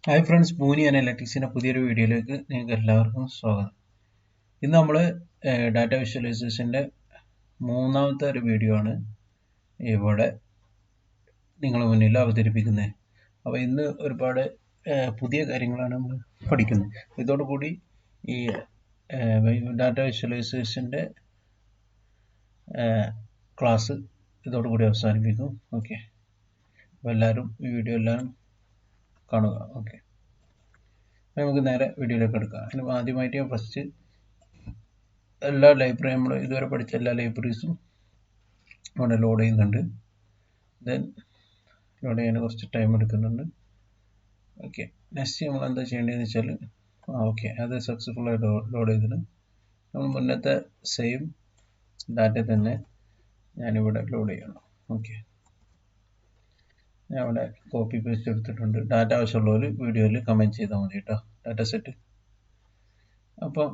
Hi friends, പൂനി അനലറ്റിക്സിൻ്റെ പുതിയൊരു വീഡിയോയിലേക്ക് നിങ്ങൾക്ക് എല്ലാവർക്കും സ്വാഗതം. ഇന്ന് നമ്മൾ ഡാറ്റ വിഷ്വലൈസേഷൻ്റെ മൂന്നാമത്തെ ഒരു വീഡിയോ ആണ് ഇവിടെ നിങ്ങൾ മുന്നിൽ അവതരിപ്പിക്കുന്നത്. അപ്പോൾ ഇന്ന് ഒരുപാട് പുതിയ കാര്യങ്ങളാണ് നമ്മൾ പഠിക്കുന്നത്. ഇതോടുകൂടി ഈ ഡാറ്റ വിഷ്വലൈസേഷൻ്റെ ക്ലാസ് ഇതോടുകൂടി അവസാനിപ്പിക്കും. ഓക്കെ, അപ്പോൾ എല്ലാവരും ഈ വീഡിയോ എല്ലാവരും കാണുക. ഓക്കെ, നമുക്ക് നേരെ വീഡിയോയിലേക്ക് എടുക്കാം. അതിന് ആദ്യമായിട്ട് ഫസ്റ്റ് എല്ലാ ലൈബ്രറി നമ്മൾ ഇതുവരെ പഠിച്ച എല്ലാ ലൈബ്രറീസും അവിടെ ലോഡ് ചെയ്യുന്നുണ്ട്. ദെൻ ലോഡ് ചെയ്യാൻ കുറച്ച് ടൈം എടുക്കുന്നുണ്ട്. ഓക്കെ, നെക്സ്റ്റ് നമ്മൾ എന്താ ചെയ്യേണ്ടതെന്ന് വെച്ചാൽ ഓക്കെ, അത് സക്സസ്ഫുള്ളായിട്ട് ലോഡ് ചെയ്തിട്ട് നമ്മൾ മുന്നത്തെ സെയിം ഡാറ്റ തന്നെ ഞാനിവിടെ ലോഡ് ചെയ്യണം. ഓക്കെ, ഞാൻ ഇവിടെ കോപ്പി പേസ്റ്റ് എടുത്തിട്ടുണ്ട്. ഡാറ്റ ആവശ്യമുള്ളവർ വീഡിയോയിൽ കമൻറ്റ് ചെയ്താൽ മതി കേട്ടോ, ഡാറ്റ സെറ്റ്. അപ്പം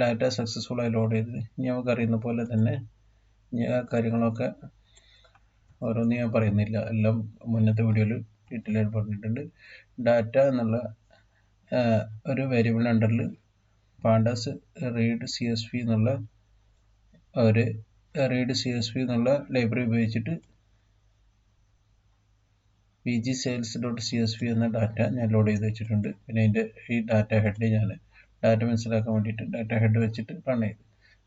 ഡാറ്റ സക്സസ്ഫുള്ളായി ലോഡ് ചെയ്ത് നമുക്ക് അറിയുന്ന പോലെ തന്നെ കാര്യങ്ങളൊക്കെ ഓരോന്നും ഞാൻ പറയുന്നില്ല, എല്ലാം മുന്നത്തെ വീഡിയോയിൽ ഡീറ്റെയിൽ ആയിട്ട് പറഞ്ഞിട്ടുണ്ട്. ഡാറ്റ എന്നുള്ള ഒരു വേരിയബിൾ അണ്ടറിൽ പാണ്ടാസ് റീഡ് CSV എന്നുള്ള ഒരു റീഡ് CSV എന്നുള്ള ലൈബ്രറി ഉപയോഗിച്ചിട്ട് pgsales.csv എന്ന ഡാറ്റ ഞാൻ ലോഡ് ചെയ്ത് വെച്ചിട്ടുണ്ട്. പിന്നെ അതിൻ്റെ ഈ ഡാറ്റ ഹെഡ് ഞാൻ ഡാറ്റ മനസ്സിലാക്കാൻ വേണ്ടിയിട്ട് ഡാറ്റ ഹെഡ് വെച്ചിട്ട് റൺ ചെയ്ത്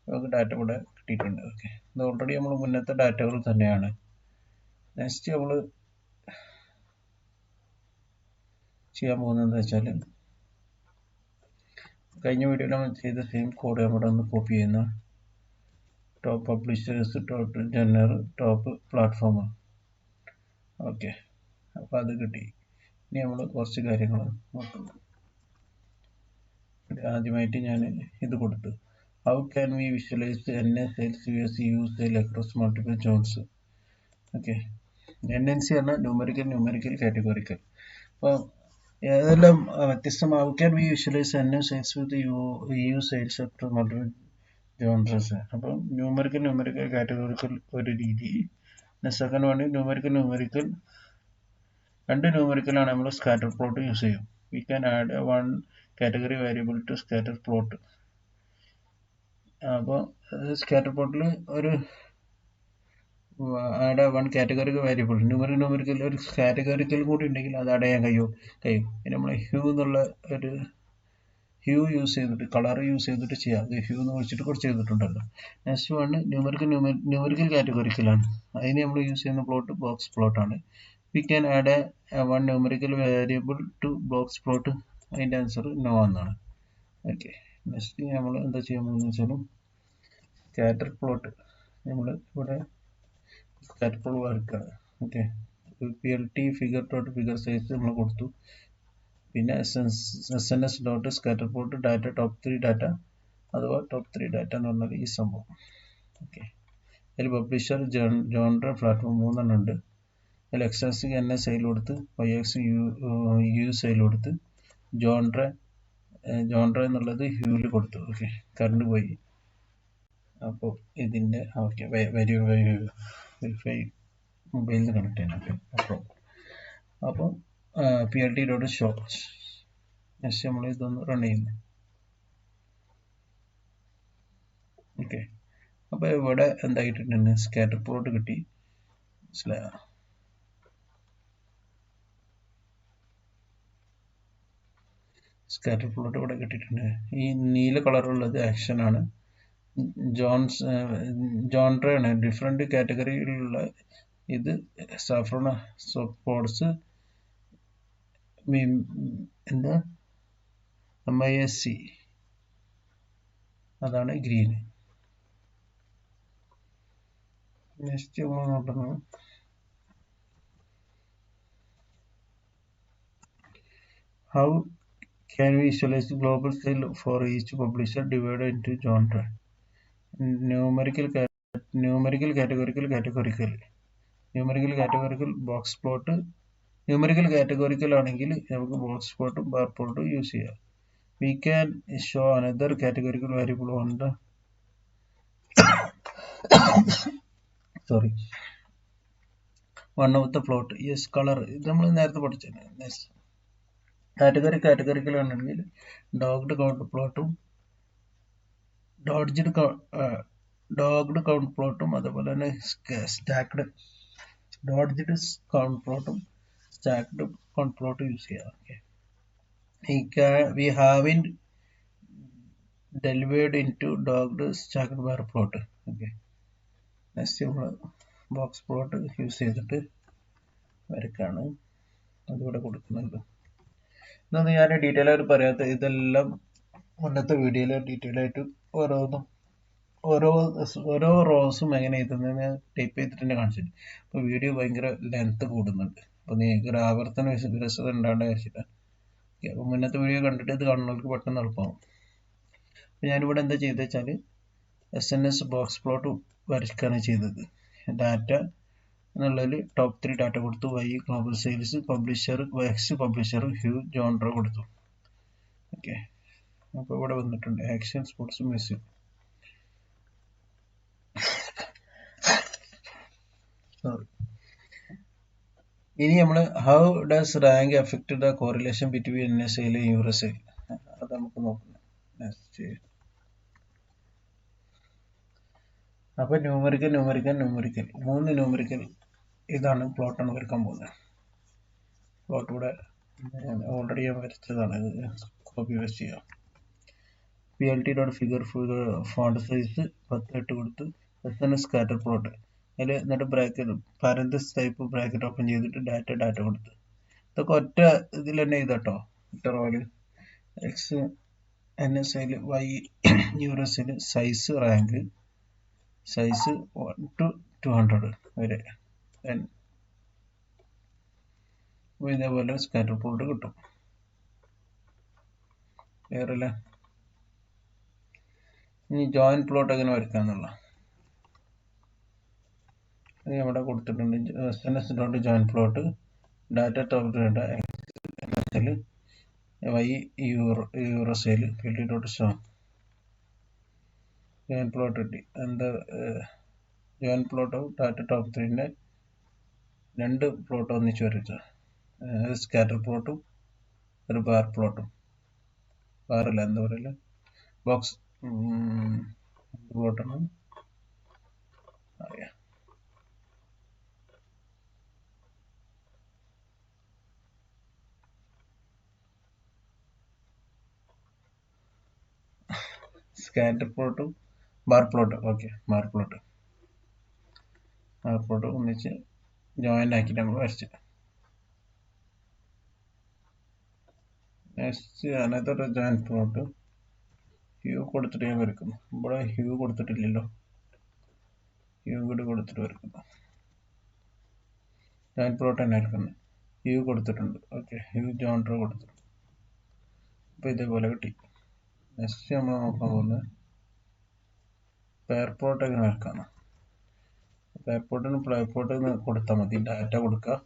നമുക്ക് ഡാറ്റ ഇവിടെ കിട്ടിയിട്ടുണ്ട്. ഓക്കെ, ഇത് ഓൾറെഡി നമ്മൾ മുന്നത്തെ ഡാറ്റകൾ തന്നെയാണ്. നെക്സ്റ്റ് നമ്മൾ ചെയ്യാൻ പോകുന്നത് എന്താ വെച്ചാൽ കഴിഞ്ഞ വീഡിയോയിൽ നമ്മൾ ചെയ്ത സെയിം കോഡ് നമ്മുടെ ഒന്ന് കോപ്പി ചെയ്യുന്ന top publishers, top genre, top platform. Okay, അപ്പോൾ അത് കിട്ടി. ഇനി നമ്മൾ കുറച്ച് കാര്യങ്ങൾ നോക്കുന്നു. ആദ്യമായിട്ട് ഞാൻ ഇത് കൊടുത്തു, how can we visualise NA sales use sale across multiple zones. Okay, NNC പറഞ്ഞാൽ ന്യൂമറിക്കൽ കാറ്റഗോറിക്കൽ. അപ്പോൾ ഏതെല്ലാം വ്യത്യസ്തമായ how can we visualise NA sales with EU sales across multiple zones. അപ്പം ന്യൂമറിക്കൽ കാറ്റഗോറിക്കൽ ഒരു രീതി. സെക്കൻഡ് വൺ ന്യൂമറിക്കൽ രണ്ട് ന്യൂമറിക്കലാണ് നമ്മൾ സ്കാറ്റർ പ്ലോട്ട് യൂസ് ചെയ്യും. We can add one category variable to scatter plot. അപ്പോൾ സ്കാറ്റർ പ്ലോട്ടിൽ ഒരു add one category variable numerical ഒരു കാറ്റഗറിക്കൽ കൂടി ഉണ്ടെങ്കിൽ അത് ആഡ് ചെയ്യാൻ കഴിയും. പിന്നെ നമ്മൾ ഹ്യൂ എന്നുള്ള ഒരു ഹ്യൂ യൂസ് ചെയ്തിട്ട് കളർ യൂസ് ചെയ്തിട്ട് ചെയ്യാം. അത് ഹ്യൂ എന്ന് വിളിച്ചിട്ട് കുറച്ച് ചെയ്തിട്ടുണ്ടല്ലോ. നെക്സ്റ്റ് വൺ ന്യൂമറിക്കൽ കാറ്റഗറിക്കലാണ്. അതിന് നമ്മൾ യൂസ് ചെയ്യുന്ന പ്ലോട്ട് ബോക്സ് പ്ലോട്ടാണ്. We can add one numerical variable to box plot. അതിൻ്റെ ആൻസർ നോ എന്നാണ്. ഓക്കെ, നെക്സ്റ്റ് നമ്മൾ എന്താ ചെയ്യാൻ പോകുന്നത് വെച്ചാലും സ്കാറ്റർ പ്ലോട്ട് നമ്മൾ ഇവിടെ സ്കാറ്റർ പ്ലോട്ട് വരയ്ക്കുകയാണ്. Okay, PLT figure dot figure size നമ്മൾ കൊടുത്തു. പിന്നെ SNS dot scatter plot data top 3 data അഥവാ ടോപ്പ് 3 ഡാറ്റ എന്ന് പറഞ്ഞാൽ ഈ സംഭവം. ഓക്കെ, അതിൽ പബ്ലിഷർ, ജോൺറ, പ്ലാറ്റ്ഫോം 3 ഉണ്ട്. അതിൽ XAX NA സെയിൽ കൊടുത്ത്, YAX EU സെയിൽ കൊടുത്ത്, ജോൺറ എന്നുള്ളത് ഹ്യൂവിൽ കൊടുത്തു. ഓക്കെ, കറണ്ട് പോയി. അപ്പോൾ ഇതിൻ്റെ ഓക്കെ വെരിഫൈ മൊബൈലിൽ നിന്ന് കണക്ട് ചെയ്യണം. അപ്പോൾ PLT ഡോട്ട് ഷോ. നെക്സ്റ്റ് നമ്മൾ ഇതൊന്ന് റൺ ചെയ്യുന്നു. ഓക്കെ, അപ്പോൾ ഇവിടെ എന്തായിട്ടുണ്ട്, സ്കാറ്റർ പ്ലോട്ട് കിട്ടി. മനസ്സിലായോ? സ്കാറ്റർ പ്ലോട്ട് ഇവിടെ കിട്ടിയിട്ടുണ്ട്. ഈ നീല കളറുള്ളത് ആക്ഷൻ ആണ്. ജോൺറയാണ് ഡിഫറെൻറ്റ് കാറ്റഗറിയിലുള്ള. ഇത് സാഫ്രോൺ സപ്പോർട്സ് എന്താ MISC, അതാണ് ഗ്രീൻ. നെക്സ്റ്റ് നമ്മൾ നോക്കുന്നത് how can we visualize the global sale for each publisher divided into genre? Numerical categorical box plot. Numerical categorical ആണെങ്കിൽ നമുക്ക് box plot bar plot use ചെയ്യാം. We can show another categorical variable on the one of the plot. Yes, color ഇത് നമ്മൾ നേരത്തെ പഠിച്ചതാണ്. കാറ്റഗറിക്കലാണെങ്കിൽ ഡോഗ്ഡ് count പ്ലോട്ടും ഡോഗ്ഡ് count പ്ലോട്ടും അതുപോലെ തന്നെ സ്റ്റാക്ഡ് ഡോഡ്ജ്ഡ് കൗണ്ട് പ്ലോട്ടും സ്റ്റാക്ഡ് കൗണ്ട് പ്ലോട്ടും യൂസ് ചെയ്യാം. Okay, we haven't delved into dogged stacked bar plot. Okay, next നമ്മൾ ബോക്സ് പ്ലോട്ട് യൂസ് ചെയ്തിട്ട് വരക്കാണ് അതിവിടെ കൊടുക്കുന്നുണ്ട്. ഇതൊന്നും ഞാൻ ഡീറ്റെയിൽ ആയിട്ട് പറയാത്ത, ഇതെല്ലാം മുന്നത്തെ വീഡിയോയിൽ ഡീറ്റെയിൽ ആയിട്ട് ഓരോന്നും ഓരോ റോസും എങ്ങനെ എഴുതുന്നതെന്ന് ടൈപ്പ് ചെയ്തിട്ട് തന്നെ കാണിച്ചിട്ട്. അപ്പോൾ വീഡിയോ ഭയങ്കര ലെങ്ത് കൂടുന്നുണ്ട്. അപ്പോൾ നിങ്ങൾക്ക് ഒരു ആവർത്തന വിരസത ഉണ്ടാവേണ്ട വിചാരിച്ചിട്ടാണ്. അപ്പോൾ മുന്നത്തെ വീഡിയോ കണ്ടിട്ട് ഇത് കാണുന്നവർക്ക് പെട്ടെന്ന് എളുപ്പമാകും. അപ്പോൾ ഞാനിവിടെ എന്താ ചെയ്തത് വെച്ചാൽ SNS ബോക്സ് പ്ലോട്ട് വരയ്ക്കുകയാണ് ചെയ്തത്. ഡാറ്റ എന്നുള്ളതിൽ ടോപ്പ് 3 ഡാറ്റ കൊടുത്തു. Y global sales, publisher X publisher, hue genre കൊടുത്തു. ഓക്കെ, അപ്പോൾ ഇവിടെ വന്നിട്ടുണ്ട് ആക്ഷൻ, സ്പോർട്സ്, മ്യൂസിക്. ഇനി നമ്മൾ how does rank effect the correlation between NSAയിൽ യൂറസെയിൽ, അത് നമുക്ക് നോക്കണം. നെക്സ്റ്റ്, അപ്പോൾ ന്യൂമറിക്കൽ 3 ന്യൂമറിക്കൽ ഇതാണ് പ്ലോട്ടാണ് വരയ്ക്കാൻ പോകുന്നത്. പ്ലോട്ട് ഇവിടെ ഓൾറെഡി ഞാൻ വരച്ചതാണ്, കോപ്പി പേസ്റ്റ് ചെയ്യാം. PLT.figure ഫോണ്ട് സൈസ് 10 കൊടുത്ത് SNS സ്കാറ്റർ പ്ലോട്ട് അതിൽ എന്നിട്ട് bracket parenthesis type bracket open ചെയ്തിട്ട് ഡാറ്റ കൊടുത്ത് ഇതൊക്കെ ഒറ്റ ഇതിൽ തന്നെ ചെയ്തട്ടോ. ഒറ്റ റോയിൽ എക്സ് NSAയിൽ Y യൂറസിൽ സൈസ് റാങ്ക് സൈസ് 1 to 200 വരെ ഇതേപോലെ സ്കാറ്റർ പ്ലോട്ട് കിട്ടും. വേറെല്ല. ഇനി ജോയിൻ പ്ലോട്ട് എങ്ങനെ വരയ്ക്കാന്നുള്ള അത് ഇവിടെ കൊടുത്തിട്ടുണ്ട്. SNS dot join plot data top NSAയിൽ Y യൂറോസെയിൽ PLT dot show join plot കിട്ടി. എന്താ ജോയിൻ പ്ലോട്ട് ഡാറ്റ ടോപ്പ് 3ൻ്റെ 2 പ്ലോട്ട് ഒന്നിച്ച് വരച്ച സ്കാറ്റർ പ്ലോട്ടും ഒരു ബാർ പ്ലോട്ടും, ബാറല്ല എന്താ പറയില്ല, ബോക്സ് പ്ലോട്ടാണ് അറിയാം. സ്കാറ്റർ പ്ലോട്ടും bar plot. Okay, bar plot ഒന്നിച്ച് ജോയിൻ ആക്കിയിട്ട് നമ്മൾ വരച്ച്. നെക്സ്റ്റ് അതിനകത്തൊരു ജോയിൻ പ്ലോട്ട് ഹ്യൂ കൊടുത്തിട്ട് ഞാൻ വരക്കുന്നു. ഇവിടെ ഹ്യൂ കൊടുത്തിട്ടില്ലല്ലോ, ഹ്യൂ കൂടി കൊടുത്തിട്ട് വരക്കുന്നു. ജോയിൻ പ്ലോട്ട് തന്നെ വരക്കുന്നത്, ഹ്യൂ കൊടുത്തിട്ടുണ്ട്. ഓക്കെ, ഹ്യൂ ജോൺട്രോ കൊടുത്തിട്ടുണ്ട്. അപ്പോൾ ഇതേപോലെ കിട്ടി. നെക്സ്റ്റ് നമ്മൾ നോക്കാൻ പോകുന്നത് പെയർ പ്ലോട്ട് എങ്ങനെ വരക്കാണ്. പെയർ പ്ലോട്ടിന് പ്ലേ പ്ലോട്ട് കൊടുത്താൽ മതി, ഡാറ്റ കൊടുക്കുക.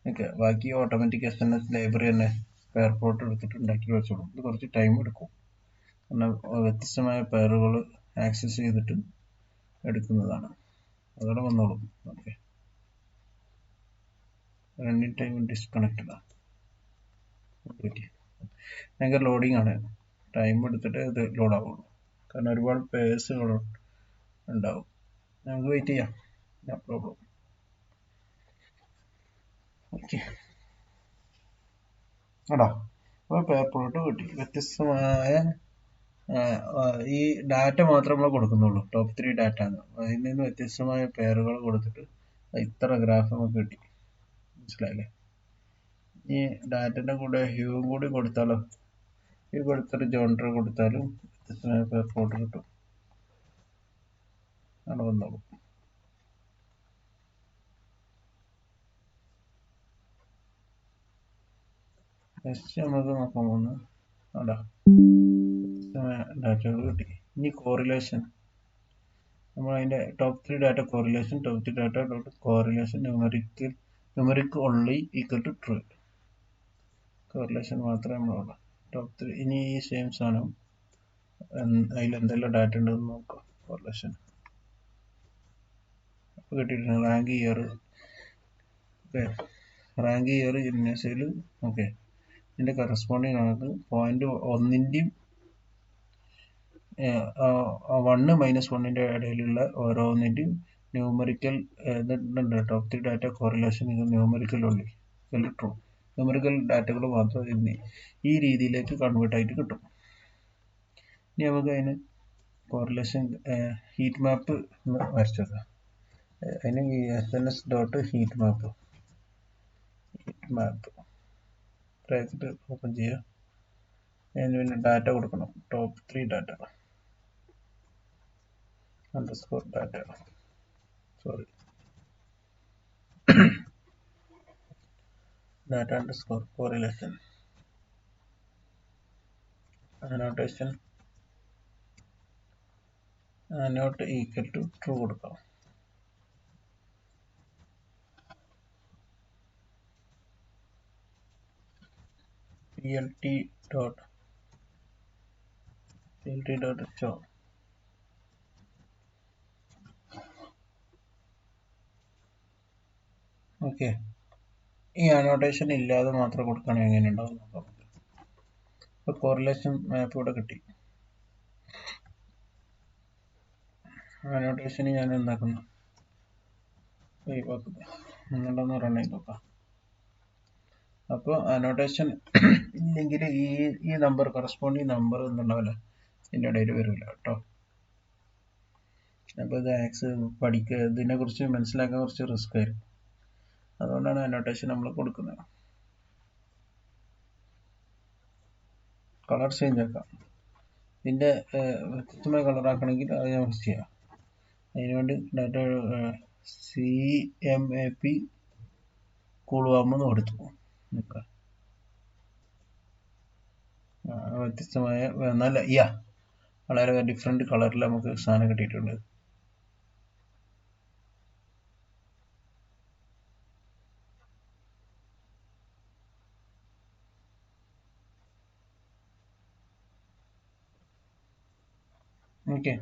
ഓക്കെ, ബാക്കി ഓട്ടോമാറ്റിക് SNS ലൈബ്രറി തന്നെ പെയർ പ്ലോട്ട് എടുത്തിട്ട് ഉണ്ടാക്കി വെച്ചോളും. ഇത് കുറച്ച് ടൈം എടുക്കും, കാരണം വ്യത്യസ്തമായ പെയറുകൾ ആക്സസ് ചെയ്തിട്ട് എടുക്കുന്നതാണ്. അതോടെ വന്നോളും. ഓക്കെ, റണ്ണിങ് ടൈം ഡിസ്കണക്റ്റഡാണ്. ഭയങ്കര ലോഡിങ് ആണ്, ടൈം എടുത്തിട്ട് ഇത് ലോഡ് ആവുള്ളൂ, കാരണം ഒരുപാട് പേഴ്സുകൾ ഉണ്ടാവും. നമുക്ക് വെയിറ്റ് ചെയ്യാം, നോ പ്രോബ്ലം. ഓക്കെ, ആടാ അപ്പോൾ പെയർ പ്ലോട്ട് കിട്ടി. വ്യത്യസ്തമായ ഈ ഡാറ്റ മാത്രമേ നമ്മൾ കൊടുക്കുന്നുള്ളൂ, ടോപ്പ് 3 ഡാറ്റ ആണ്. അതിൽ നിന്ന് വ്യത്യസ്തമായ പേരുകൾ കൊടുത്തിട്ട് ഇത്ര ഗ്രാഫ് നമുക്ക് കിട്ടി. മനസ്സിലായില്ലേ? ഈ ഡാറ്റൻ്റെ കൂടെ ഹ്യൂവും കൂടി കൊടുത്താലോ, ഹ്യൂ കൊടുത്തിട്ട് ജോൺട്രോ കൊടുത്താലും വ്യത്യസ്തമായ പെയർ പ്ലോട്ട് കിട്ടും. ആണ് വന്നോളൂ. നെക്സ്റ്റ് നമുക്ക് നോക്കാൻ പോകുന്നത് അതാ ഡാറ്റകൾ കിട്ടി. ഇനി കോറിലേഷൻ, നമ്മൾ അതിൻ്റെ top 3 data correlation, top 3 data dot correlation numeric only equal to true. Correlation മാത്രമേ നമ്മളുള്ളൂ ടോപ്പ് 3. ഇനി ഈ സെയിം സാധനം അതിൽ എന്തെല്ലാം ഡാറ്റ ഉണ്ടെന്ന് നോക്കാം. കോറിലേഷൻ കിട്ടിയിട്ടുണ്ട്. Rank year, okay, rank year NSAയിൽ. ഓക്കെ, ഇതിൻ്റെ കറസ്പോണ്ടിങ് നമുക്ക് 0.1ൻ്റെയും 1 - 1ൻ്റെ ഇടയിലുള്ള ഓരോന്നിൻ്റെയും ന്യൂമറിക്കൽ ഇതുണ്ട് ടോപ്പ് 3 ഡാറ്റ കോറിലേഷൻ ഇത് ന്യൂമറിക്കൽ ഉള്ളി ട്രൂ ന്യൂമറിക്കൽ ഡാറ്റകൾ മാത്രം ഈ രീതിയിലേക്ക് കൺവേർട്ട് ആയിട്ട് കിട്ടും. ഇനി നമുക്ക് അതിന് കോറിലേഷൻ ഹീറ്റ് മാപ്പ് വരച്ചേക്കാം. അതിന് ഈ SNS.heat മാപ്പ് ബ്രാക്കറ്റ് ഓപ്പൺ ചെയ്യുക. അതിന് പിന്നെ ഡാറ്റ കൊടുക്കണം. Top 3 data underscore data data underscore correlation annotation not equal to true കൊടുക്കാം. plt dot show okay. ഈ അനോട്ടേഷൻ ഇല്ലാതെ മാത്രം കൊടുക്കുകയാണെങ്കിൽ എങ്ങനെ ഉണ്ടാവും നോക്കാം. ഇപ്പോൾ കോറിലേഷൻ മാപ്പ് ഇവിടെ കിട്ടി. അനോട്ടേഷന് ഞാൻ എന്താക്കുന്നു ഒന്നുണ്ടെന്ന് പറയണേ നോക്കാം. അപ്പോൾ അനോട്ടേഷൻ ഇല്ലെങ്കിൽ ഈ നമ്പർ കറസ്പോണ്ടിങ് നമ്പർ ഒന്നുണ്ടാവില്ല, ഇതിൻ്റെ ഇടയിൽ വരില്ല കേട്ടോ. അപ്പോൾ ഇത് ഇതിനെക്കുറിച്ച് മനസ്സിലാക്കാൻ കുറച്ച് റിസ്ക് ആയിരിക്കും. അതുകൊണ്ടാണ് അനോട്ടേഷൻ നമ്മൾ കൊടുക്കുന്നത്. കളർ ചേഞ്ച് ആക്കാം. ഇതിൻ്റെ വ്യത്യസ്തമായ കളറാക്കണമെങ്കിൽ അത് നമുക്ക് ചെയ്യാം. അതിനുവേണ്ടി ഡാറ്റ CMAP കൂളുവാമെന്ന് കൊടുത്തു. വ്യത്യസ്തമായ നല്ല വളരെ ഡിഫറെൻറ്റ് കളറിൽ നമുക്ക് സാധനം കിട്ടിയിട്ടുണ്ട്. ഓക്കെ,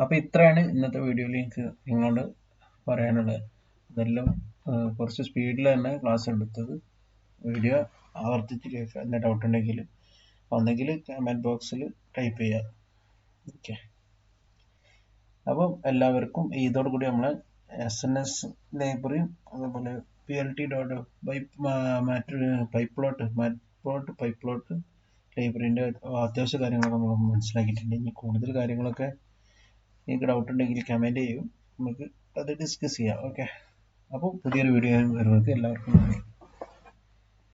അപ്പോൾ ഇത്രയാണ് ഇന്നത്തെ വീഡിയോയിൽ എനിക്ക് നിങ്ങളോട് പറയാനുള്ളത്. ഇതെല്ലാം കുറച്ച് സ്പീഡിൽ തന്നെ ക്ലാസ് എടുത്തത്. വീഡിയോ ആവർത്തിച്ച് കേൾക്കുക. എന്താ ഡൗട്ട് ഉണ്ടെങ്കിൽ ഒന്നെങ്കിൽ കമൻറ്റ് ബോക്സിൽ ടൈപ്പ് ചെയ്യുക. ഓക്കെ, അപ്പം എല്ലാവർക്കും ഇതോടുകൂടി നമ്മൾ SNS ലൈബ്രറിയും അതുപോലെ പൈപ്പ്ലോട്ട് ലൈബ്രറിൻ്റെ അത്യാവശ്യ കാര്യങ്ങളൊക്കെ നമ്മൾ മനസ്സിലാക്കിയിട്ടുണ്ട്. ഇനി കൂടുതൽ കാര്യങ്ങളൊക്കെ നിങ്ങൾക്ക് ഡൗട്ട് ഉണ്ടെങ്കിൽ കമൻറ്റ് ചെയ്യും, നമുക്ക് അത് ഡിസ്കസ് ചെയ്യാം. ഓക്കെ, അപ്പോൾ പുതിയൊരു വീഡിയോ വരുന്നത് എല്ലാവർക്കും നന്ദി.